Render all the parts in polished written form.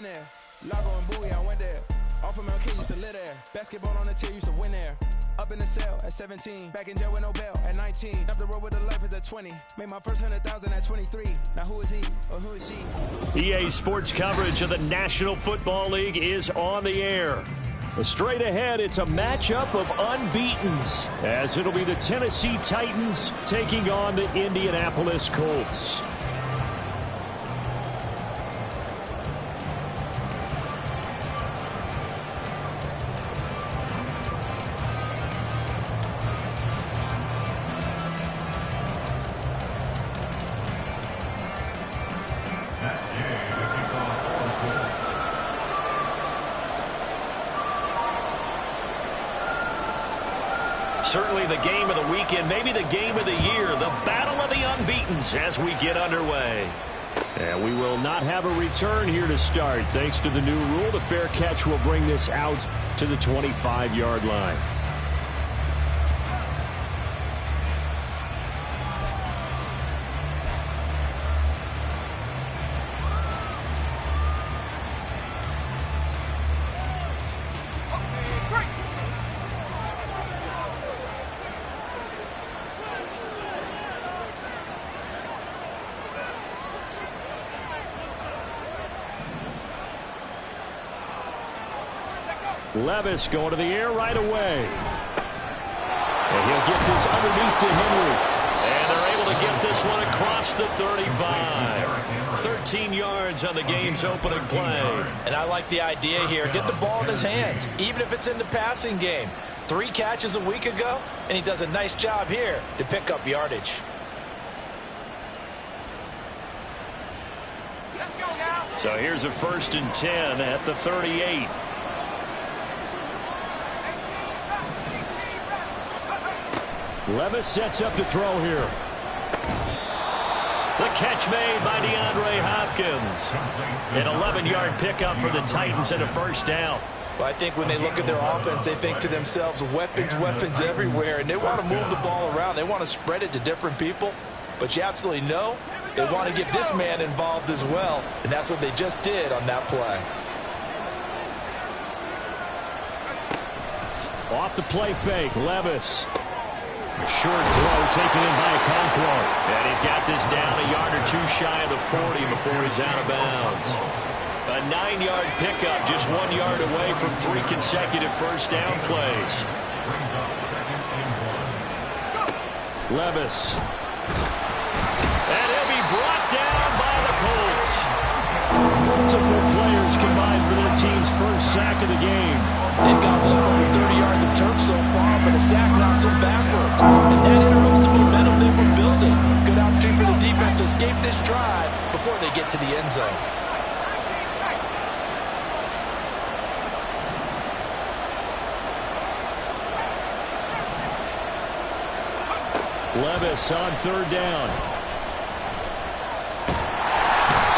been there. Lago and Bowie, I went there. Off of Mount Kid, used to live there. Basketball on the tier, used to win there. Up in the cell at 17. Back in jail with no bail at 19. Up the road with the life is at 20. Made my first 100,000 at 23. Now who is he or who is she? EA Sports coverage of the National Football League is on the air. Straight ahead, it's a matchup of unbeatens, as it'll be the Tennessee Titans taking on the Indianapolis Colts. Certainly the game of the weekend, maybe the game of the year, the battle of the unbeatens as we get underway. And we will not have a return here to start. Thanks to the new rule, the fair catch will bring this out to the 25-yard line. Levis going to the air right away. And he'll get this underneath to Henry. And they're able to get this one across the 35. 13 yards on the game's opening play. And I like the idea here. Get the ball in his hands, even if it's in the passing game. 3 catches a week ago, and he does a nice job here to pick up yardage. Let's go now. So here's a 1st and 10 at the 38. Levis sets up to throw here. The catch made by DeAndre Hopkins. An 11-yard pickup for the Titans and a 1st down. Well, I think when they look at their offense, they think to themselves, weapons, weapons everywhere, and they want to move the ball around. They want to spread it to different people, but you absolutely know they want to get this man involved as well, and that's what they just did on that play. Off the play fake, Levis. Short throw taken in by Okonkwo. And he's got this down a yard or 2 shy of the 40 before he's out of bounds. A 9-yard pickup, just 1 yard away from 3 consecutive 1st down plays. Levis. And he'll be brought down by the Colts. Multiple players combined for their team's 1st sack of the game. They've got well over 30 yards of turf so far, but a sack knocks them backwards. And that interrupts the momentum they were building. Good opportunity for the defense to escape this drive before they get to the end zone. Levis on 3rd down.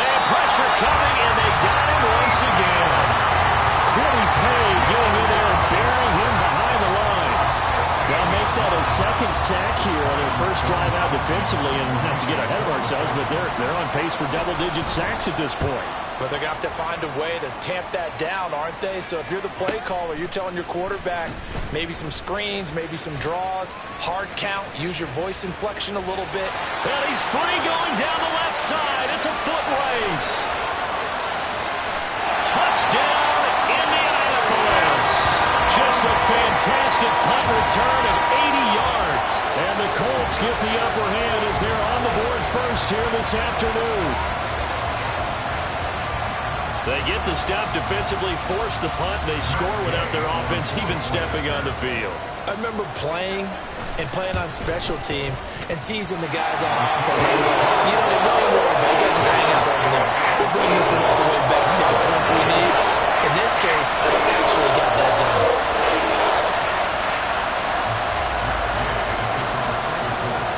And pressure coming, and they got him once again. Quiddy Pay getting in there and burying him behind the line. They'll make that a 2nd sack here on their 1st drive out defensively, and not to get ahead of ourselves, but they're on pace for double-digit sacks at this point. But they're going to have to find a way to tamp that down, aren't they? So if you're the play caller, you're telling your quarterback maybe some screens, maybe some draws, hard count, use your voice inflection a little bit. And he's free going down the left side. It's a foot race. Touchdown, Indianapolis. Just a fantastic punt return of 80 yards. And the Colts get the upper hand as they're on the board first here this afternoon. They get the stop defensively, force the punt, they score without their offense even stepping on the field. I remember playing on special teams and teasing the guys on offense. I was like, you know, they really worry about it. They just hang out over there. We'll bring this one all the way back and get the points we need. In this case, they actually got that done.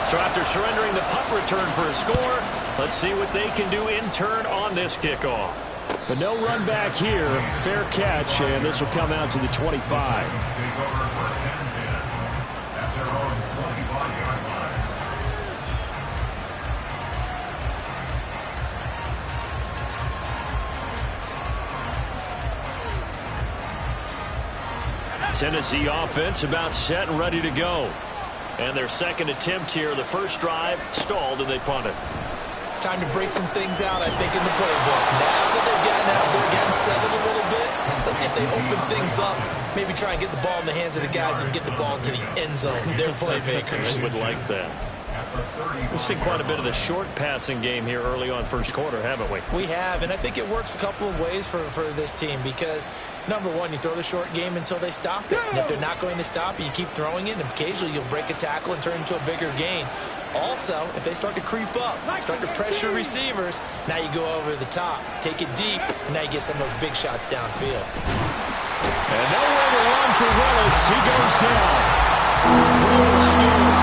So after surrendering the punt return for a score, let's see what they can do in turn on this kickoff. But no run back here. Fair catch, and this will come out to the 25. Tennessee offense about set and ready to go. And their second attempt here, the first drive stalled and they punted. Time to break some things out, I think, in the playbook. Now that they've gotten out there, gotten settled a little bit, let's see if they open things up. Maybe try and get the ball in the hands of the guys who can get the ball into the end zone. They're playmakers. They would like that. We've seen quite a bit of the short passing game here early on first quarter, haven't we? We have, and I think it works a couple of ways for this team because, number one, you throw the short game until they stop it. And if they're not going to stop it, you keep throwing it, and occasionally you'll break a tackle and turn into a bigger gain. Also, if they start to creep up, start to pressure receivers, now you go over the top, take it deep, and now you get some of those big shots downfield. And nowhere to run for Willis. He goes down. Cleveland Stewart,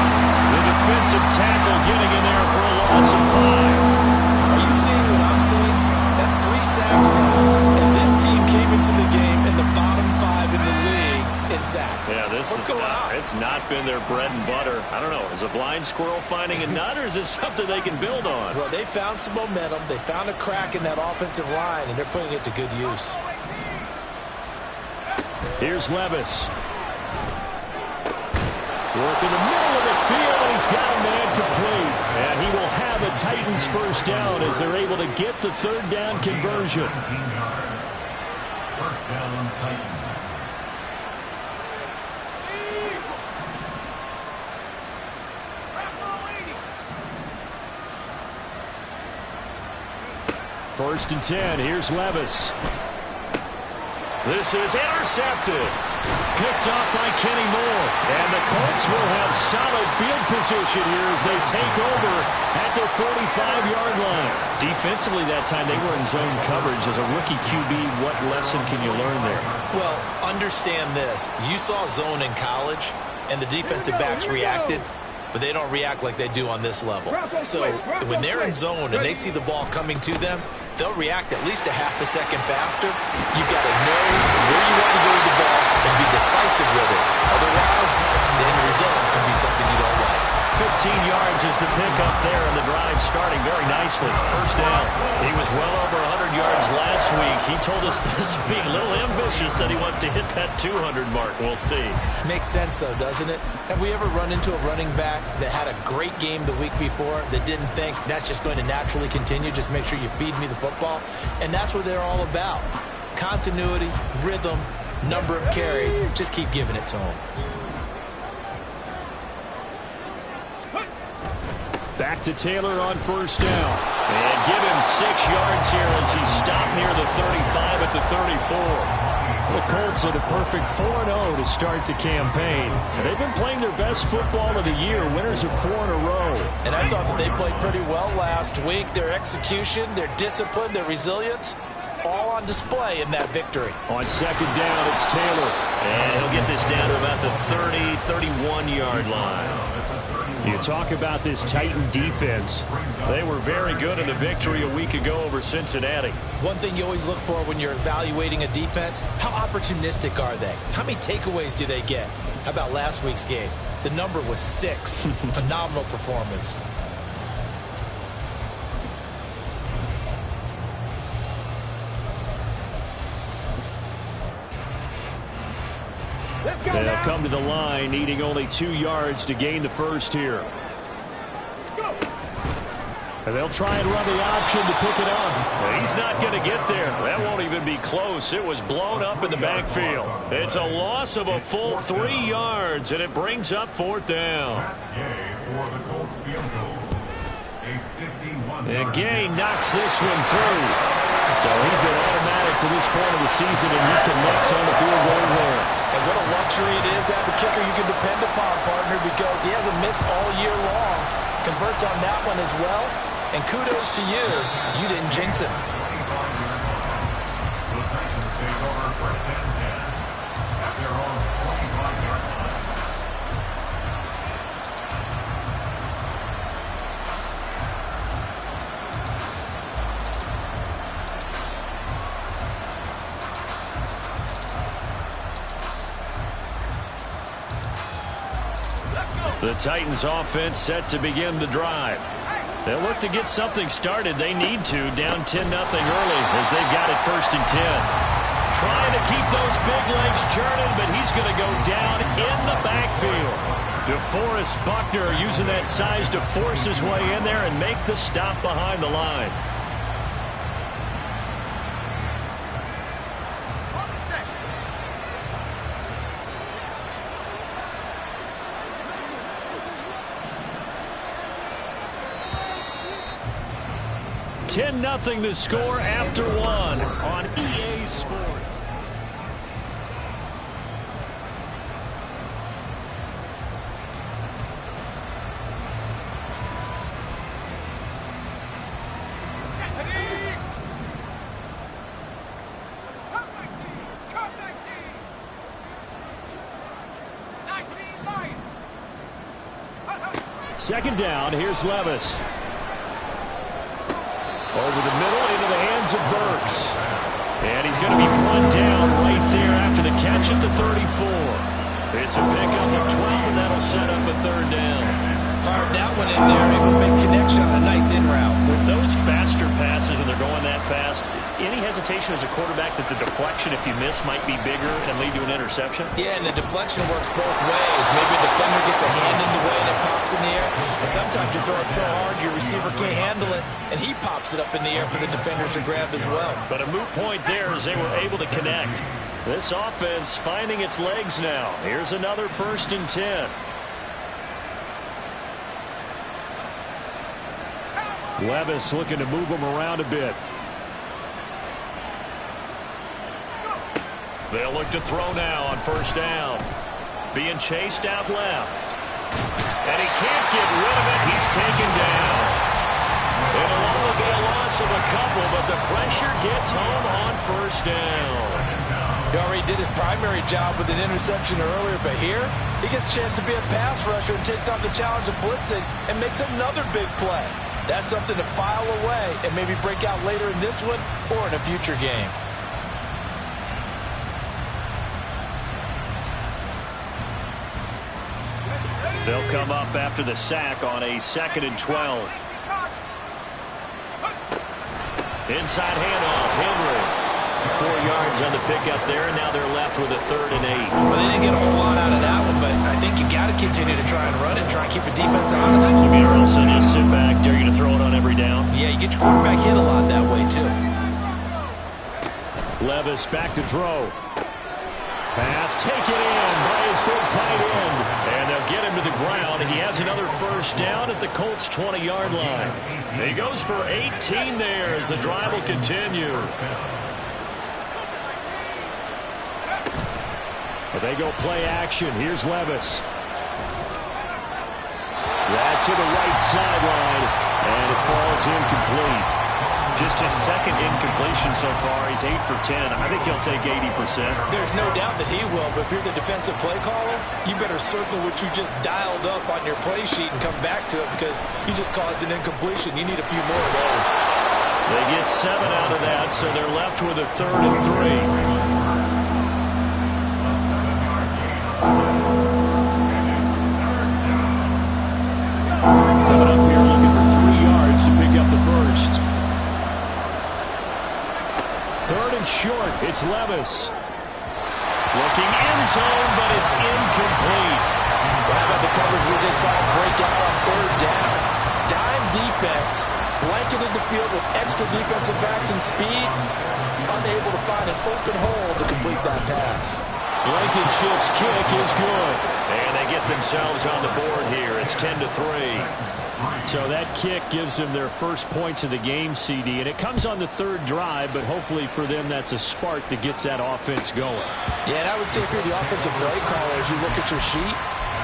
the defensive tackle, getting in there for a loss of 5. Are you seeing what I'm seeing? That's 3 sacks now, and this team came into the game in the bottom 5 in the league in sacks. Yeah, What's going on? It's not been their bread and butter. I don't know. Is a blind squirrel finding a nut, or is this something they can build on? Well, they found some momentum. They found a crack in that offensive line, and they're putting it to good use. Here's Levis. Work in the middle of the field, and he's got a man complete. And he will have a Titans first down as they're able to get the third down conversion. First down, Titans. First and 10. Here's Levis. This is intercepted. Picked off by Kenny Moore. And the Colts will have solid field position here as they take over at their 45-yard line. Defensively that time, they were in zone coverage. As a rookie QB, what lesson can you learn there? Well, understand this. You saw zone in college, and the defensive backs reacted, but they don't react like they do on this level. So when they're in zone and they see the ball coming to them, they'll react at least a half a second faster. You've got to know where you want to go with the ball and be decisive with it. Otherwise, the end result can be something you don't like. 15 yards is the pickup there, and the drive starting very nicely. First down. He was well over 100 yards last week. He told us this week, a little ambitious, said he wants to hit that 200 mark. We'll see. Makes sense, though, doesn't it? Have we ever run into a running back that had a great game the week before that didn't think that's just going to naturally continue, just make sure you feed me the football? And that's what they're all about. Continuity, rhythm, number of carries. Just keep giving it to them. Back to Taylor on first down. And give him 6 yards here as he stopped near the 35 at the 34. The Colts are the perfect 4-0 to start the campaign. And they've been playing their best football of the year, winners of 4 in a row. And I thought that they played pretty well last week. Their execution, their discipline, their resilience, all on display in that victory. On second down, it's Taylor. And he'll get this down to about the 30, 31-yard line. You talk about this Titan defense. They were very good in the victory a week ago over Cincinnati. One thing you always look for when you're evaluating a defense, how opportunistic are they? How many takeaways do they get? How about last week's game? The number was 6. Phenomenal performance. They'll come to the line, needing only 2 yards to gain the first here. And they'll try and run the option to pick it up. He's not going to get there. That won't even be close. It was blown up in the backfield. It's a loss of a full 3 yards, and it brings up fourth down. And Gay knocks this one through. So he's been automatic to this point of the season, and he connects on the field goal there. And what a luxury it is to have a kicker you can depend upon, partner, because he hasn't missed all year long. Converts on that one as well. And kudos to you. You didn't jinx him. The Titans offense set to begin the drive. They'll look to get something started. They need to, down 10-0 early as they've got it first and 10. Trying to keep those big legs churning, but he's going to go down in the backfield. DeForest Buckner using that size to force his way in there and make the stop behind the line. $10-0 the score after one on EA Sports. Second down, here's Levis. Over the middle, into the hands of Burks. And he's going to be brought down right there after the catch at the 34. It's a pickup of 12, and that'll set up a third down. Fired that one in there, able to make connection on a nice in route. With those faster passes, and they're going that fast, any hesitation as a quarterback that the deflection, if you miss, might be bigger and lead to an interception? Yeah, and the deflection works both ways. Maybe a defender gets a hand in the way and it pops in the air. And sometimes you throw it so hard your receiver can't handle it, and he pops it up in the air for the defenders to grab as well. But a moot point there as they were able to connect. This offense finding its legs now. Here's another 1st and 10. Levis looking to move him around a bit. They'll look to throw now on 1st down. Being chased out left. And he can't get rid of it. He's taken down. It'll only be a loss of a couple, but the pressure gets home on 1st down. He already did his primary job with an interception earlier, but here he gets a chance to be a pass rusher and takes on the challenge of blitzing and makes another big play. That's something to file away and maybe break out later in this one or in a future game. They'll come up after the sack on a 2nd and 12. Inside handoff, Henry. 4 yards on the pickup there, and now they're left with a 3rd and 8. Well, they didn't get a whole lot out of that one, but I think you got to continue to try and run it, try and keep the defense honest. So you also just sit back, dare you to throw it on every down? Yeah, you get your quarterback hit a lot that way, too. Levis back to throw. Pass taken in by his big tight end. And they'll get him to the ground. He has another 1st down at the Colts' 20-yard line. He goes for 18 there as the drive will continue. But they go play action. Here's Levis. That's to the right sideline. And it falls incomplete. Just his 2nd incompletion so far. He's 8 for 10. I think he'll take 80%. There's no doubt that he will, but if you're the defensive play caller, you better circle what you just dialed up on your play sheet and come back to it because you just caused an incompletion. You need a few more of those. They get 7 out of that, so they're left with a 3rd and 3. Coming up here looking for 3 yards to pick up the 1st. 3rd and short, it's Levis. Looking end zone, but it's incomplete. Well, how about the coverage we just saw break out on 3rd down? Dime defense, blanketed the field with extra defensive backs and speed, unable to find an open hole to complete that pass. Blankenship's kick is good. And they get themselves on the board here. It's 10-3. So that kick gives them their first points of the game, CD. And it comes on the 3rd drive, but hopefully for them that's a spark that gets that offense going. Yeah, and I would say if you're the offensive play caller, as you look at your sheet,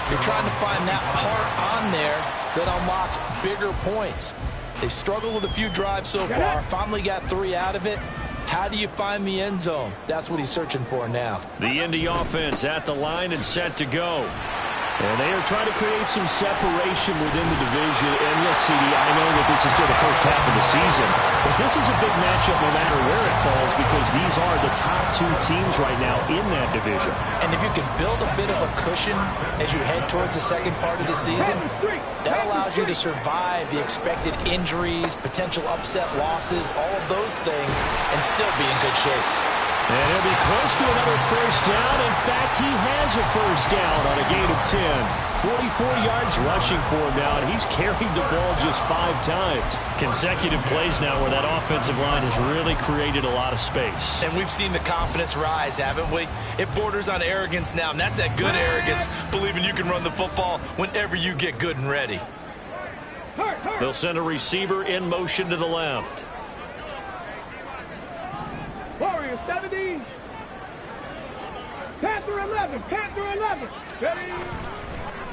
you're trying to find that part on there that unlocks bigger points. They've struggled with a few drives so far, finally got 3 out of it. How do you find the end zone? That's what he's searching for now. The Indy offense at the line and set to go. And they are trying to create some separation within the division. And look, CD, I know that this is still the first half of the season, but this is a big matchup no matter where it falls because these are the top 2 teams right now in that division. And if you can build a bit of a cushion as you head towards the second part of the season, that allows you to survive the expected injuries, potential upset losses, all of those things, and still be in good shape. And he'll be close to another first down. In fact, he has a first down on a gain of 10. 44 yards rushing for him now, and he's carried the ball just 5 times. Consecutive plays now where that offensive line has really created a lot of space. And we've seen the confidence rise, haven't we? It borders on arrogance now, and that's that good arrogance, believing you can run the football whenever you get good and ready. They'll send a receiver in motion to the left. Warriors 70. Panther 11. Panther 11. Ready.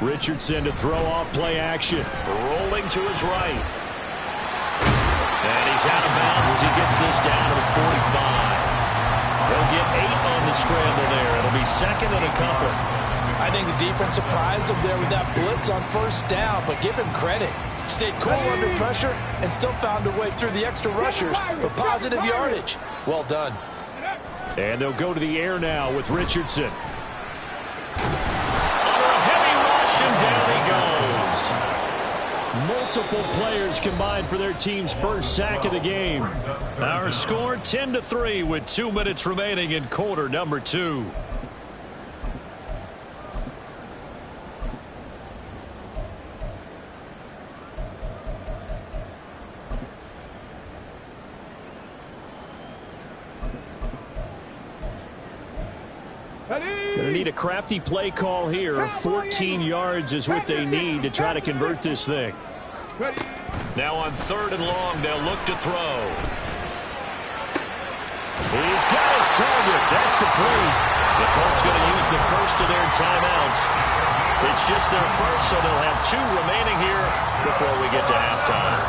Richardson to throw off play action. Rolling to his right. And he's out of bounds as he gets this down to the 45. He'll get 8 on the scramble there. It'll be second and a couple. I think the defense surprised him there with that blitz on first down, but give him credit. Stayed cool under pressure and still found a way through the extra rushers for positive yardage. Well done. And they'll go to the air now with Richardson. Under a heavy rush, and down he goes. Multiple players combined for their team's first sack of the game. Our score 10-3 with 2 minutes remaining in quarter number 2. Going to need a crafty play call here. 14 yards is what they need to try to convert this thing. Now on 3rd and long, they'll look to throw. He's got his target. That's complete. The Colts going to use the first of their timeouts. It's just their first, so they'll have 2 remaining here before we get to halftime.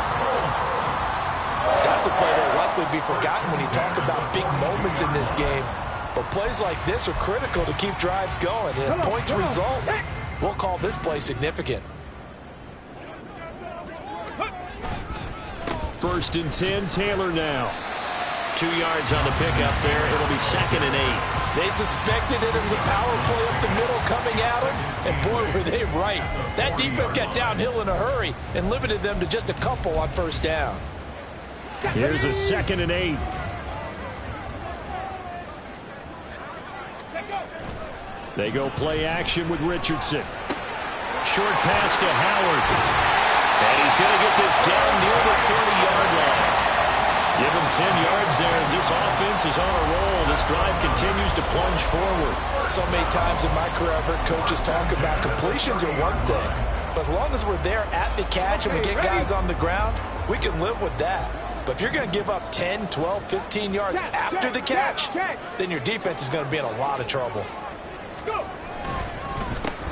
That's a play that will likely be forgotten when you talk about big moments in this game. But plays like this are critical to keep drives going. And if points result, we'll call this play significant. 1st and 10, Taylor now. 2 yards on the pickup there. It'll be 2nd and 8. They suspected it was a power play up the middle coming at them, and boy, were they right. That defense got downhill in a hurry and limited them to just a couple on first down. Here's a 2nd and 8. They go play action with Richardson. Short pass to Howard. And he's going to get this down near the 30-yard line. Give him 10 yards there as this offense is on a roll. This drive continues to plunge forward. So many times in my career I've heard coaches talk about completions are one thing. But as long as we're there at the catch and we get guys on the ground, we can live with that. But if you're going to give up 10, 12, 15 yards after the catch, then your defense is going to be in a lot of trouble.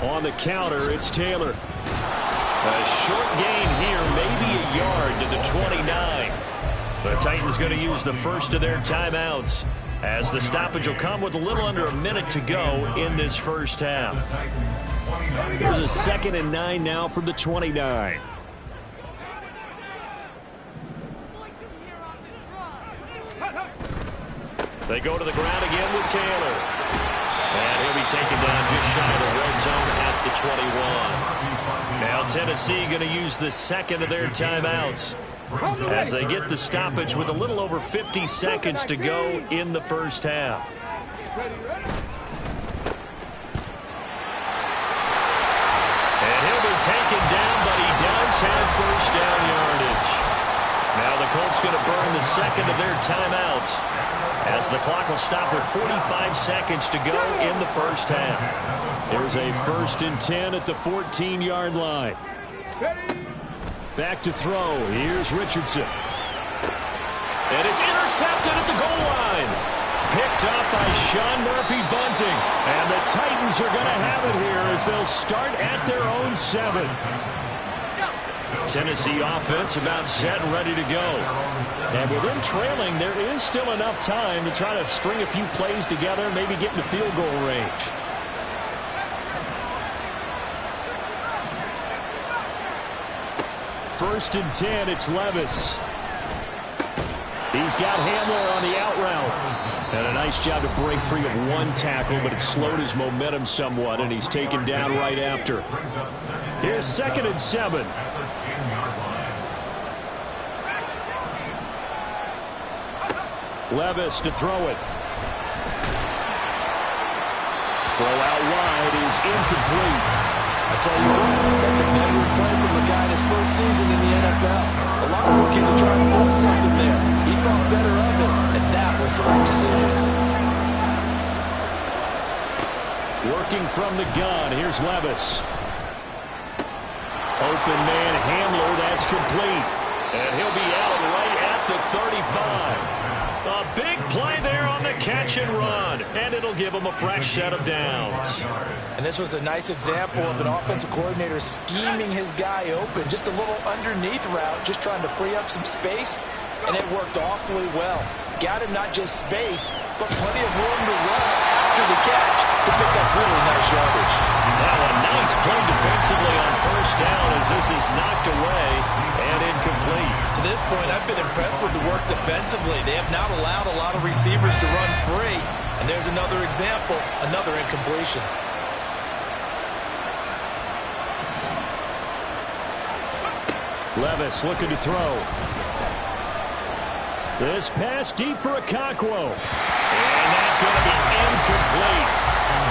On the counter, it's Taylor. A short gain here, maybe a yard to the 29. The Titans going to use the first of their timeouts as the stoppage will come with a little under a minute to go in this first half. Here's a 2nd and 9 now from the 29. They go to the ground again with Taylor. And he'll be taken down just shy of the red zone at the 21. Now Tennessee going to use the 2nd of their timeouts as they get the stoppage with a little over 50 seconds to go in the first half. And he'll be taken down, but he does have first down yardage. Now the Colts going to burn the 2nd of their timeouts as the clock will stop with 45 seconds to go in the first half. There's a 1st and 10 at the 14-yard line. Back to throw. Here's Richardson. And it's intercepted at the goal line. Picked up by Sean Murphy-Bunting. And the Titans are going to have it here as they'll start at their own 7. Tennessee offense about set and ready to go. And with them trailing, there is still enough time to try to string a few plays together, maybe get into field goal range. First and 10, it's Levis. He's got Hamler on the out route. And a nice job to break free of one tackle, but it slowed his momentum somewhat, and he's taken down right after. Here's 2nd and 7. Levis to throw it. Throw out wide is incomplete. I tell you what, that's a veteran play from a guy in his first season in the NFL. A lot of rookies are trying to force something there. He thought better of it, and that was the right decision. Working from the gun, here's Levis. Open man Hamler, that's complete. And he'll be out right at the 35. A big play there on the catch and run. And it'll give him a fresh set of downs. And this was a nice example of an offensive coordinator scheming his guy open. Just a little underneath route, just trying to free up some space. And it worked awfully well. Got him not just space, but plenty of room to run after the catch to pick up really nice yardage. Now a nice play defensively on first down as this is knocked away and incomplete. To this point, I've been impressed with the work defensively. They have not allowed a lot of receivers to run free. And there's another example, another incompletion. Levis looking to throw. This pass deep for Okonkwo. And that's going to be incomplete.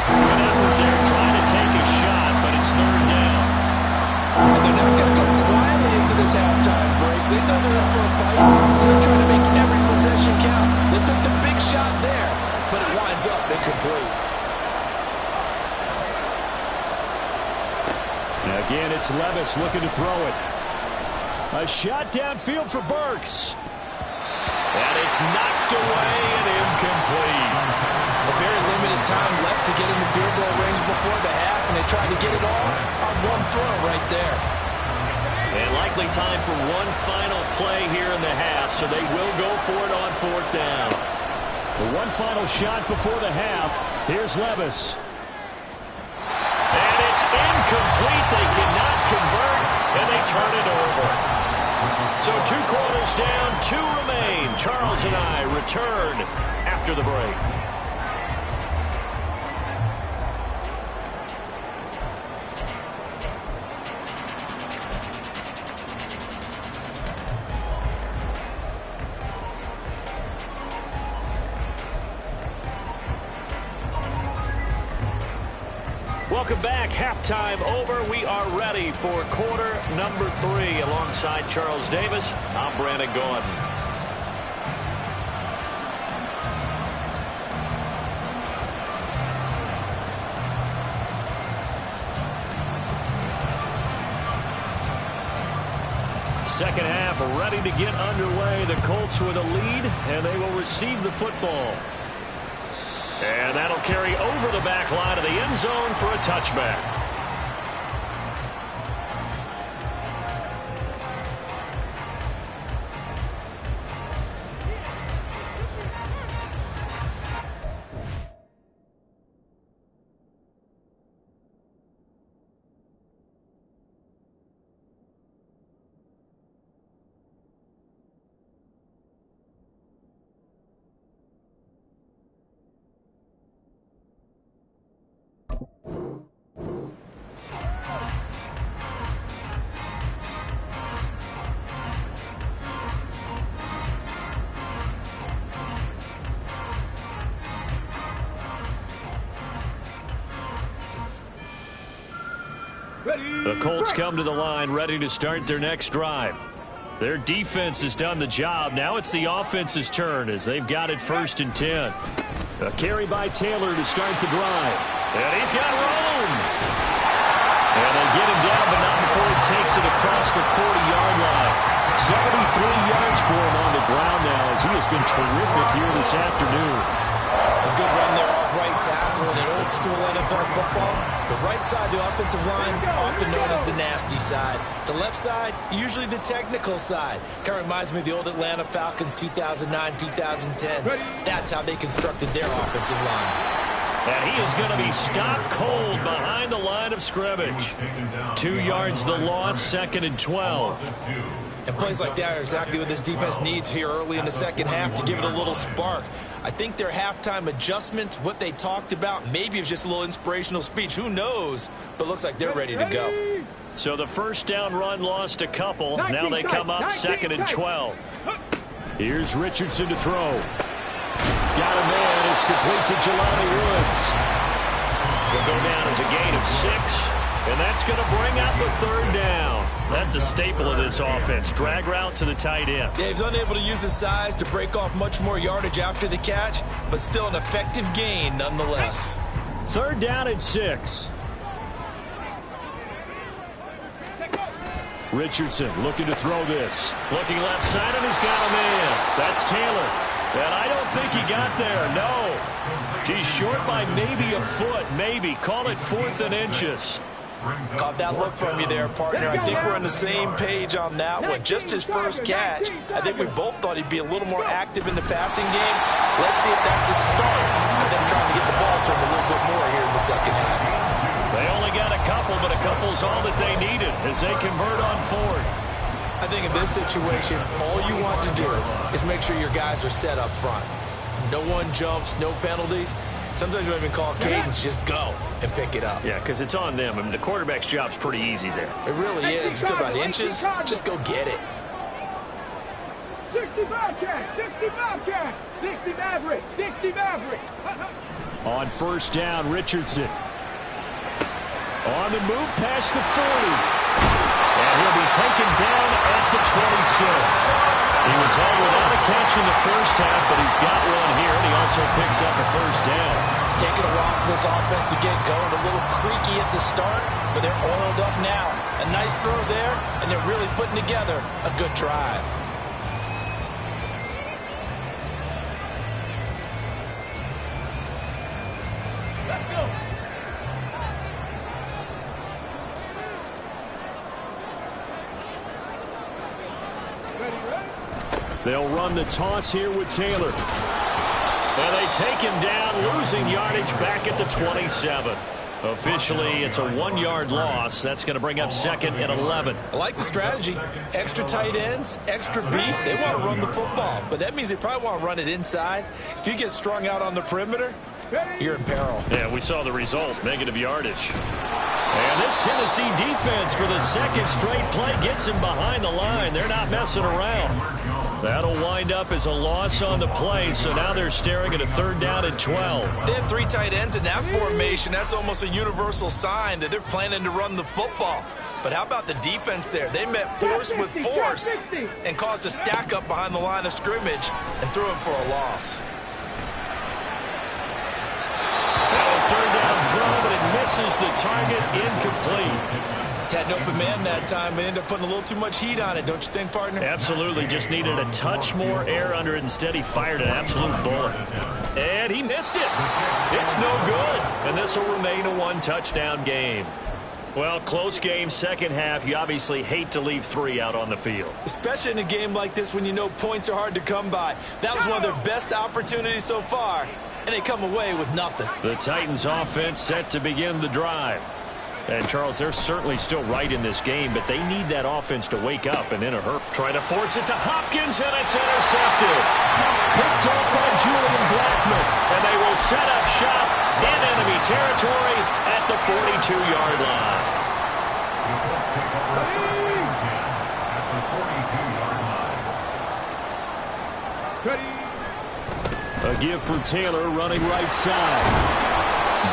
Good effort there trying to take a shot, but it's third down. And they're not going to go quietly into this halftime break. They know they're up for a fight, so they're trying to make every possession count. They took the big shot there, but it winds up incomplete. Again, it's Levis looking to throw it. A shot downfield for Burks. And it's knocked away and incomplete. A very limited time left to get in the field goal range before the half, and they tried to get it all on one throw right there. And likely time for one final play here in the half, so they will go for it on fourth down. The one final shot before the half. Here's Levis. And it's incomplete. They cannot convert, and they turn it over. So 2 quarters down, 2 remain. Charles and I return after the break. Welcome back. Halftime over. We are ready for quarter number 3. Alongside Charles Davis, I'm Brandon Gaudin. Second half ready to get underway. The Colts with a lead, and they will receive the football. And that'll carry over the back line of the end zone for a touchback. The Colts come to the line ready to start their next drive. Their defense has done the job. Now it's the offense's turn as they've got it 1st and 10. A carry by Taylor to start the drive. And he's got room. And they get him down, but not before he takes it across the 40-yard line. 73 yards for him on the ground now as he has been terrific here this afternoon. A good run there off right tackle in an old-school NFL football. The right side of the offensive line, often known as the nasty side. The left side, usually the technical side. Kind of reminds me of the old Atlanta Falcons 2009-2010. That's how they constructed their offensive line. And he is going to be stopped cold behind the line of scrimmage. 2 yards the loss, 2nd and 12. And plays like that are exactly what this defense needs here early in the second half to give it a little spark. I think their halftime adjustments, what they talked about, maybe it was just a little inspirational speech. Who knows? But looks like they're ready to go. So the first down run lost a couple. Now they come up 2nd and 12. Here's Richardson to throw. Got a man. It's complete to Jelani Woods. Will go down as a gain of 6, and that's going to bring up a third down. That's a staple of this offense. Drag route to the tight end. Yeah, he's unable to use his size to break off much more yardage after the catch, but still an effective gain nonetheless. Third down and 6. Richardson looking to throw this. Looking left side, and he's got a man. That's Taylor. And I don't think he got there. No. He's short by maybe a foot. Maybe. Call it 4th and inches. Caught that look from you there, partner. I think we're on the same page on that one. Just his first catch. I think we both thought he'd be a little more active in the passing game. Let's see if that's the start of them trying to get the ball to him a little bit more here in the second half. They only got a couple, but a couple's all that they needed as they convert on 4th. I think in this situation, all you want to do is make sure your guys are set up front. No one jumps, no penalties. Sometimes you don't even call cadence, just go and pick it up. Yeah, because it's on them. I mean, the quarterback's job's pretty easy there. It really is. You talk about inches, just go get it. 65 catch, 65 catch, 60 Maverick, 60 Maverick. On first down, Richardson. On the move past the 40. And he'll be taken down at the 26. He was held without a catch in the first half, but he's got one here, and he also picks up a first down. It's taken a while for this offense to get going. A little creaky at the start, but they're oiled up now. A nice throw there, and they're really putting together a good drive. Let's go. They'll run the toss here with Taylor. And they take him down, losing yardage back at the 27. Officially, it's a 1-yard loss. That's going to bring up 2nd and 11. I like the strategy. Extra tight ends, extra beef. They want to run the football, but that means they probably want to run it inside. If you get strung out on the perimeter, you're in peril. Yeah, we saw the result, negative yardage. And this Tennessee defense for the second straight play gets him behind the line. They're not messing around. That'll wind up as a loss on the play, so now they're staring at a 3rd down and 12. They have 3 tight ends in that formation. That's almost a universal sign that they're planning to run the football. But how about the defense there? They met force with force and caused a stack up behind the line of scrimmage and threw him for a loss. Third down throw, but it misses the target, incomplete. Had an open man that time, but ended up putting a little too much heat on it, don't you think, partner? Absolutely. Just needed a touch more air under it. Instead, he fired an absolute bullet. And he missed it. It's no good. And this will remain a 1-touchdown game. Well, close game, second half. You obviously hate to leave 3 out on the field. Especially in a game like this when you know points are hard to come by. That was one of their best opportunities so far, and they come away with nothing. The Titans offense set to begin the drive. And, Charles, they're certainly still right in this game, but they need that offense to wake up and in a hurry. Trying to force it to Hopkins, and it's intercepted. Picked up by Julian Blackmon, and they will set up shop in enemy territory at the 42-yard line. A give for Taylor running right side.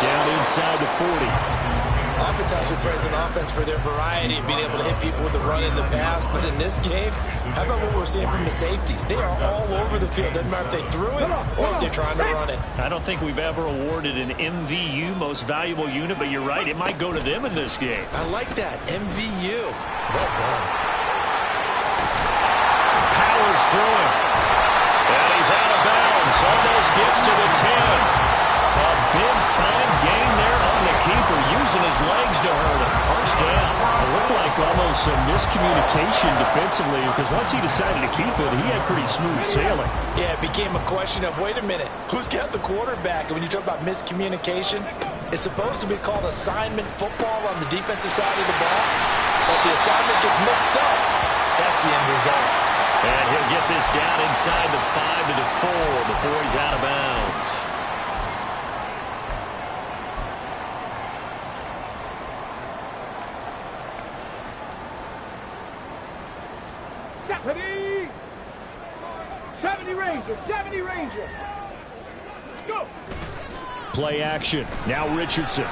Down inside the 40. Oftentimes we praise an offense for their variety and being able to hit people with the run in the pass. But in this game, how about what we're seeing from the safeties? They are all over the field. Doesn't matter if they threw it or if they're trying to run it. I don't think we've ever awarded an MVU, most valuable unit, but you're right. It might go to them in this game. I like that. MVU. Well done. Powers throwing. And he's out of bounds. Almost gets to the 10. A big-time gain there on the keeper, using his legs to hurt him. First down. It looked like almost some miscommunication defensively, because once he decided to keep it, he had pretty smooth sailing. Yeah, it became a question of, wait a minute, who's got the quarterback? And when you talk about miscommunication, it's supposed to be called assignment football on the defensive side of the ball. But the assignment gets mixed up. That's the end result. And he'll get this down inside the 5 to the 4 before he's out of bounds. Deputy! 70 Ranger, 70 Ranger. Go! Play action. Now Richardson.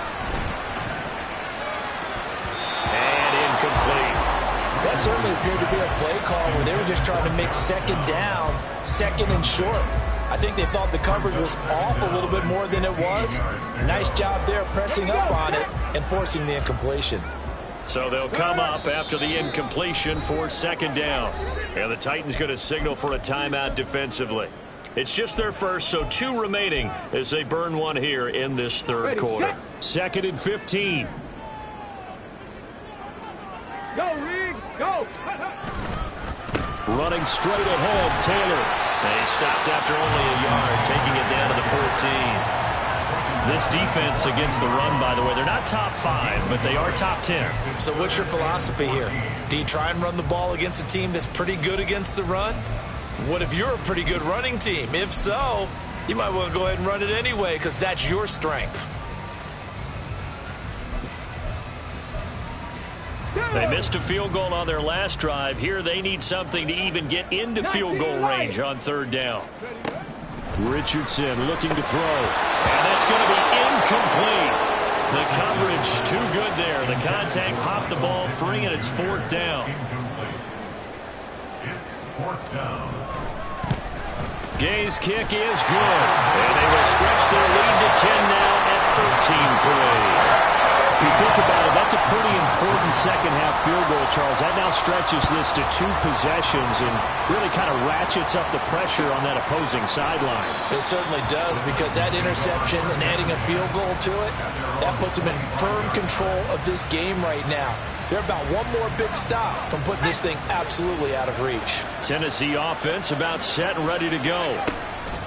That certainly appeared to be a play call where they were just trying to make second down, second and short. I think they thought the coverage was off a little bit more than it was. Nice job there pressing up on it and forcing the incompletion. So they'll come up after the incompletion for second down. And the Titans going to signal for a timeout defensively. It's just their first, so 2 remaining as they burn one here in this third quarter. Second and 15. Go, Riggs, go! Running straight ahead, Taylor. And he stopped after only a yard, taking it down to the 14. This defense against the run, by the way, they're not top 5, but they are top 10. So what's your philosophy here? Do you try and run the ball against a team that's pretty good against the run? What if you're a pretty good running team? If so, you might want to go ahead and run it anyway because that's your strength. They missed a field goal on their last drive. Here they need something to even get into field goal range on third down. Richardson looking to throw. And that's going to be incomplete. The coverage too good there. The contact popped the ball free, and it's fourth down. It's fourth down. Gay's kick is good. And they will stretch their lead to 10 now at 13-3. If you think about it, that's a pretty important second-half field goal, Charles. That now stretches this to 2 possessions and really kind of ratchets up the pressure on that opposing sideline. It certainly does, because that interception and adding a field goal to it, that puts them in firm control of this game right now. They're about one more big stop from putting this thing absolutely out of reach. Tennessee offense about set and ready to go.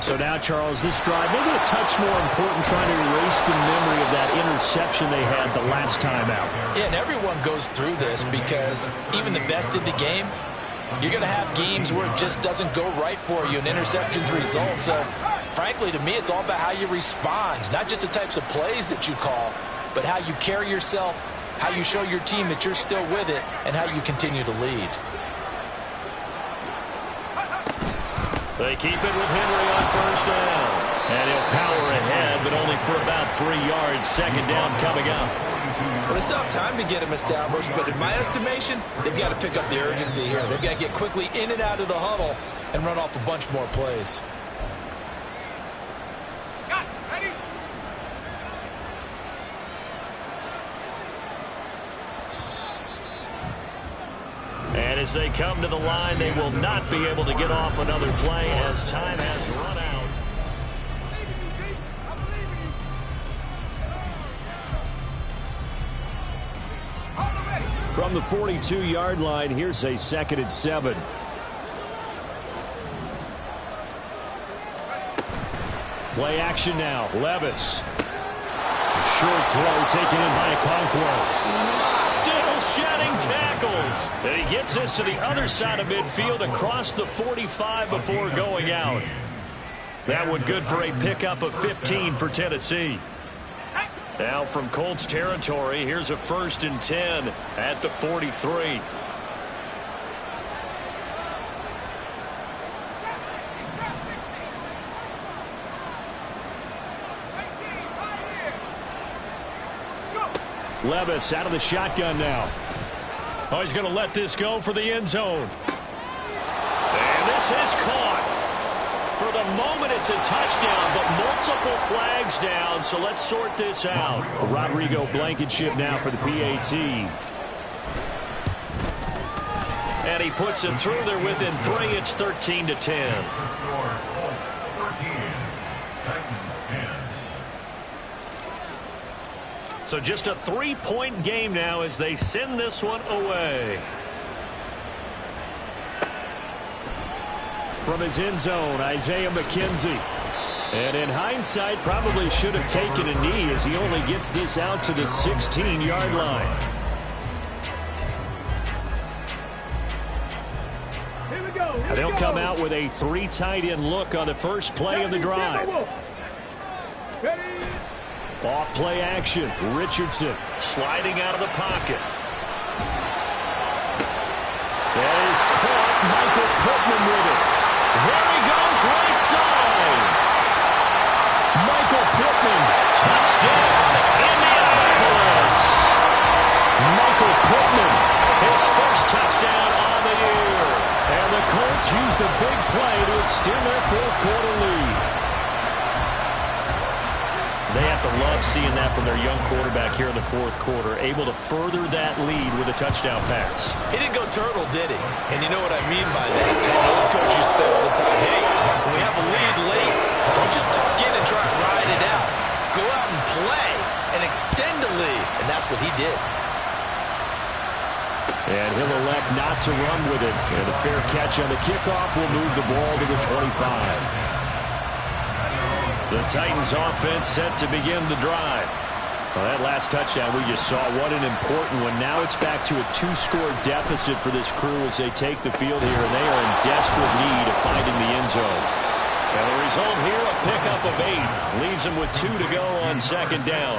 So now, Charles, this drive maybe a touch more important, trying to erase the memory of that interception they had the last time out. Yeah, and everyone goes through this because even the best in the game, you're going to have games where it just doesn't go right for you and interceptions result. So, frankly, to me, it's all about how you respond, not just the types of plays that you call, but how you carry yourself, how you show your team that you're still with it, and how you continue to lead. They keep it with Henry on first down. And he'll power ahead, but only for about 3 yards. Second down coming up. Well, they still have time to get him established, but in my estimation, they've got to pick up the urgency here. They've got to get quickly in and out of the huddle and run off a bunch more plays. Ready? And as they come to the line, they will not be able to get off another play as time has run out. From the 42-yard line, here's a 2nd and 7. Play action now. Levis. Short throw taken in by Okonkwo. Still shedding tackles. And he gets this to the other side of midfield across the 45 before going out. That one good for a pickup of 15 for Tennessee. Now from Colts territory, here's a 1st and 10 at the 43. Levis out of the shotgun now. Oh, he's going to let this go for the end zone. And this is caught. For the moment, it's a touchdown, but multiple flags down, so let's sort this out. Rodrigo Blankenship now for the PAT. And he puts it through there within 3. It's 13-10. Score, Colts 13, Titans 10. So just a 3-point game now as they send this one away. From his end zone, Isaiah McKenzie. And in hindsight, probably should have taken a knee as he only gets this out to the 16-yard line. Here we go. And they'll come out with a 3 tight end look on the first play of the drive. Ready? Off play action. Richardson sliding out of the pocket. That is caught. Michael Pittman with it. There he goes, right side. Michael Pittman, touchdown, Indianapolis. Michael Pittman, his first touchdown love seeing that from their young quarterback here in the fourth quarter, able to further that lead with a touchdown pass. He didn't go turtle, did he? And you know what I mean by that. An old coach used to say all the time, hey, when we have a lead late, don't just tuck in and try to ride it out. Go out and play and extend the lead. And that's what he did. And he'll elect not to run with it. And a fair catch on the kickoff will move the ball to the 25. The Titans offense set to begin the drive. Well, that last touchdown we just saw, what an important one. Now it's back to a 2-score deficit for this crew as they take the field here, and they are in desperate need of finding the end zone. And the result here, a pickup of 8. Leaves them with 2 to go on second down.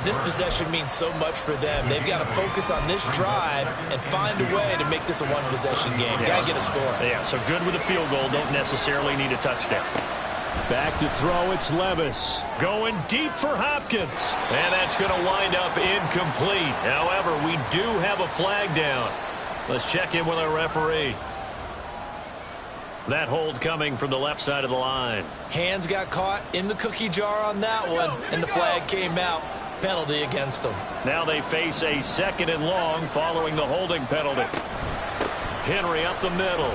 This possession means so much for them. They've got to focus on this drive and find a way to make this a one-possession game. Yes. Got to get a score. Yeah, so good with a field goal. Don't necessarily need a touchdown. Back to throw, it's Levis. Going deep for Hopkins. And that's going to wind up incomplete. However, we do have a flag down. Let's check in with our referee. That hold coming from the left side of the line. Hands got caught in the cookie jar on that one, and the flag came out. Penalty against them. Now they face a 2nd and long following the holding penalty. Henry up the middle.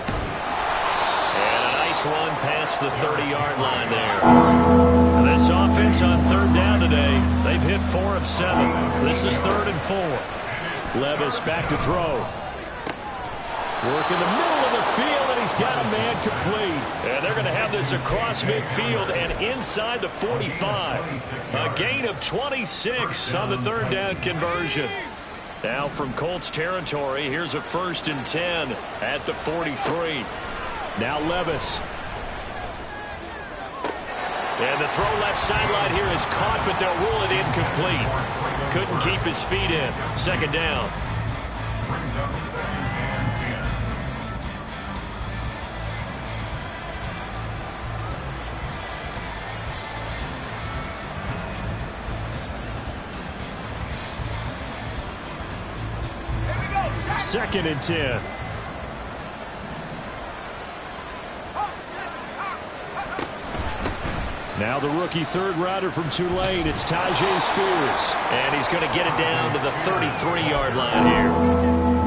And a nice run past the 30-yard line there. And this offense on 3rd down today, they've hit 4 of 7. This is 3rd and 4. Levis back to throw. Work in the middle of the field, and he's got a man complete. And they're going to have this across midfield and inside the 45. A gain of 26 on the 3rd down conversion. Now from Colts territory, here's a 1st and 10 at the 43. Now Levis. And the throw left sideline here is caught, but they'll rule it incomplete. Couldn't keep his feet in. 2nd down. Brings up 2nd and 10. Second and 10. Now the rookie 3rd rounder from Tulane, it's Tyjae Spears. And he's going to get it down to the 33-yard line here.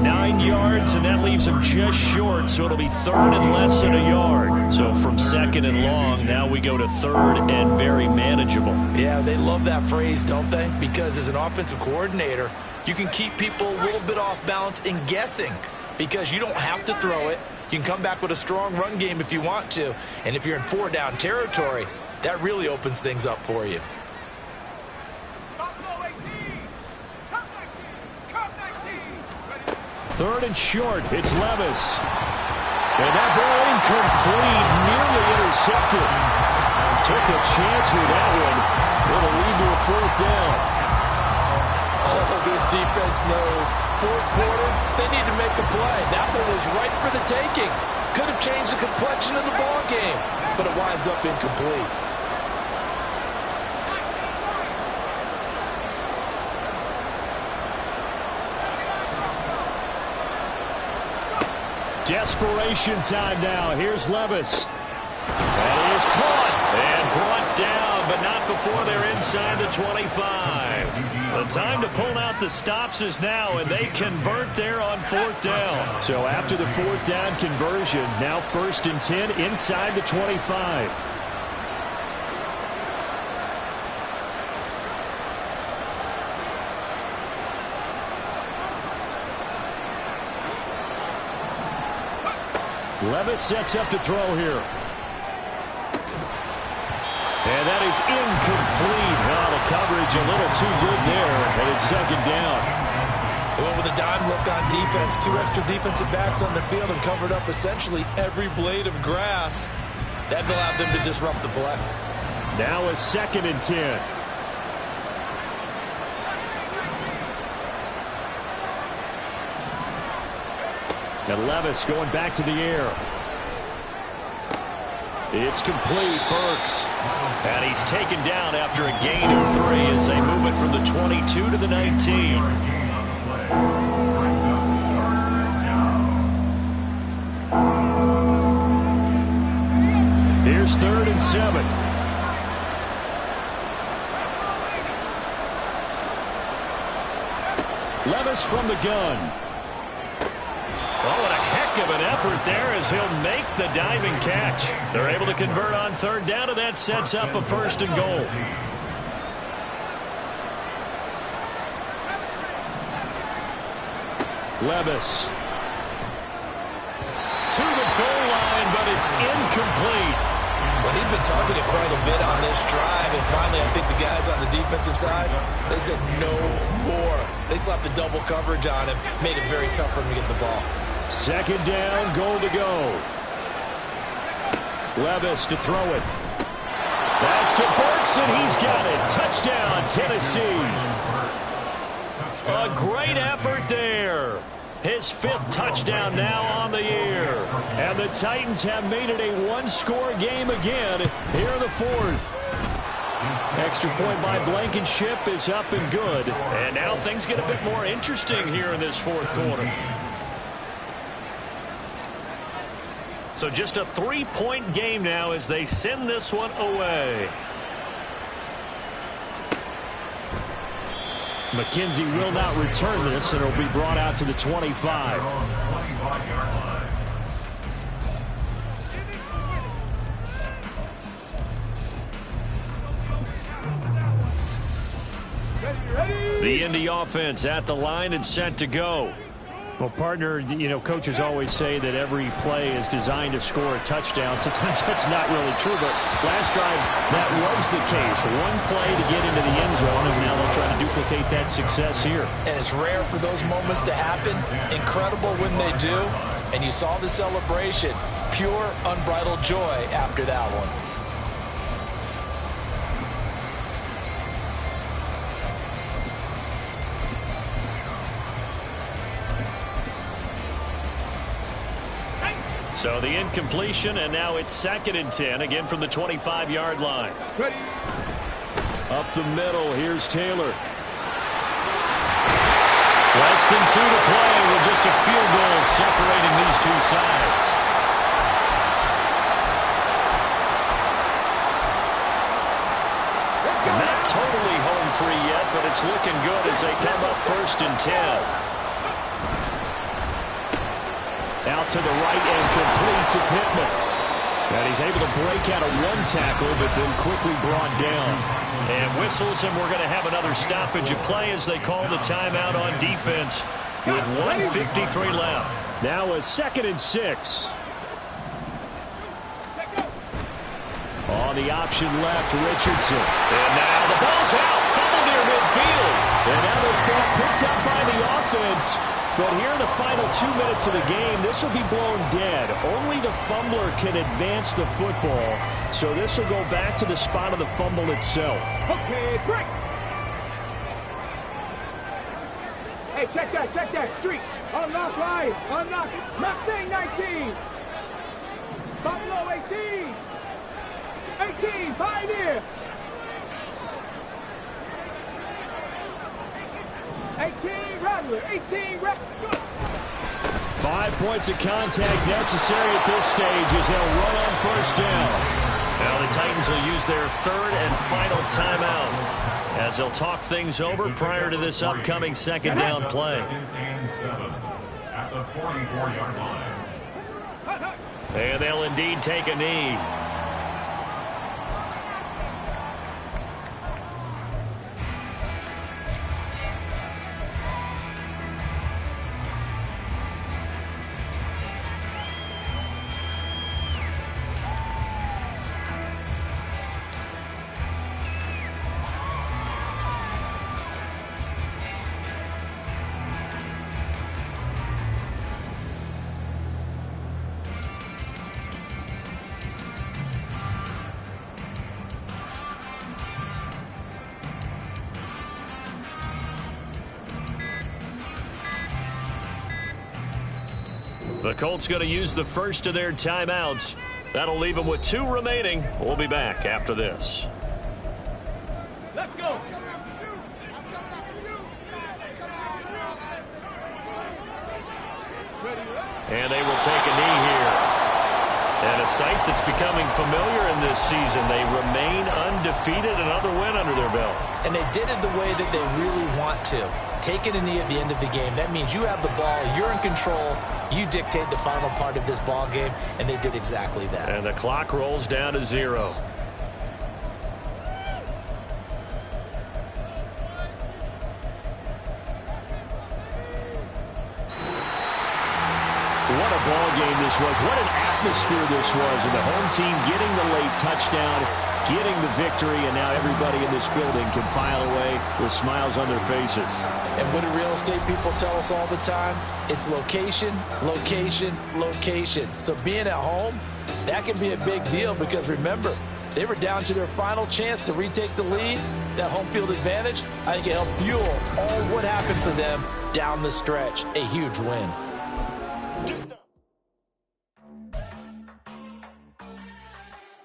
9 yards, and that leaves him just short, so it'll be 3rd and less than a yard. So from 2nd and long, now we go to 3rd and very manageable. Yeah, they love that phrase, don't they? Because as an offensive coordinator, you can keep people a little bit off balance and guessing because you don't have to throw it. You can come back with a strong run game if you want to. And if you're in 4-down territory, that really opens things up for you. Third and short, it's Levis. And that ball incomplete, nearly intercepted. Took a chance with that one. It'll lead to a 4th down. Oh, this defense knows. 4th quarter, they need to make a play. That one was right for the taking. Could have changed the complexion of the ball game, but it winds up incomplete. Desperation time now. Here's Levis. That is caught and brought down, but not before they're inside the 25. The time to pull out the stops is now, and they convert there on 4th down. So after the 4th down conversion, now 1st and 10 inside the 25. Levis sets up to throw here. And that is incomplete. Oh, the coverage a little too good there, and it's 2nd down. They went with a dime look on defense. 2 extra defensive backs on the field and covered up essentially every blade of grass. That allowed them to disrupt the play. Now a 2nd and 10. And Levis going back to the air. It's complete, Burks. And he's taken down after a gain of 3 as they move it from the 22 to the 19. Here's 3rd and 7. Levis from the gun. Oh, what a heck of an effort there as he'll make the diving catch. They're able to convert on third down, and that sets up a 1st and goal. Levis. To the goal line, but it's incomplete. Well, he'd been targeted quite a bit on this drive, and finally I think the guys on the defensive side, they said no more. They slapped the double coverage on him, made it very tough for him to get the ball. 2nd down, goal to go. Levis to throw it. That's to Burks, and he's got it. Touchdown, Tennessee. A great effort there. His 5th touchdown now on the year. And the Titans have made it a one-score game again here in the 4th. Extra point by Blankenship is up and good. And now things get a bit more interesting here in this 4th quarter. So just a 3-point game now as they send this one away. McKenzie will not return this, and it'll be brought out to the 25. The Indy offense at the line and set to go. Well, partner, you know, coaches always say that every play is designed to score a touchdown. Sometimes that's not really true, but last drive, that was the case. One play to get into the end zone, and now they'll try to duplicate that success here. And it's rare for those moments to happen. Incredible when they do. And you saw the celebration. Pure, unbridled joy after that one. So the incompletion, and now it's 2nd and 10, again from the 25-yard line. Ready. Up the middle, here's Taylor. Less than 2 to play with just a field goal separating these two sides. Not totally home free yet, but it's looking good as they come up 1st and 10. Out to the right and complete to Pittman. And he's able to break out of one tackle, but then quickly brought down. And whistles, and we're going to have another stoppage of play as they call the timeout on defense with 1:53 left. Now a 2nd and 6. On the option left, Richardson. And now the ball's out, fumble near midfield. And now this ball picked up by the offense. But here in the final 2 minutes of the game, this will be blown dead. Only the fumbler can advance the football. So this will go back to the spot of the fumble itself. Okay, break. Hey, check that. Street. Unlock right. Unlock. Mustang 19. Buffalo 18. 18. Pioneer. 18 Rattler. 18 Rattler. 5 points of contact necessary at this stage as they'll run on 1st down. Now the Titans will use their 3rd and final timeout as they'll talk things over prior to this upcoming 2nd down play. 2nd and 7 at the 44-yard line. And they'll indeed take a knee. The Colts going to use the first of their timeouts. That'll leave them with 2 remaining. We'll be back after this. Let's go. And they will take a knee here. And a sight that's becoming familiar in this season. They remain undefeated, another win under their belt. And they did it the way that they really want to. Taking a knee at the end of the game. That means you have the ball, you're in control, you dictate the final part of this ball game, and they did exactly that. And the clock rolls down to 0. What a ball game this was. What an atmosphere this was. And the home team getting the late touchdown, getting the victory, and now everybody in this building can file away with smiles on their faces. And what do real estate people tell us all the time? It's location, location, location. So being at home, that can be a big deal because remember, they were down to their final chance to retake the lead. That home field advantage, I think it helped fuel all what happened for them down the stretch. A huge win.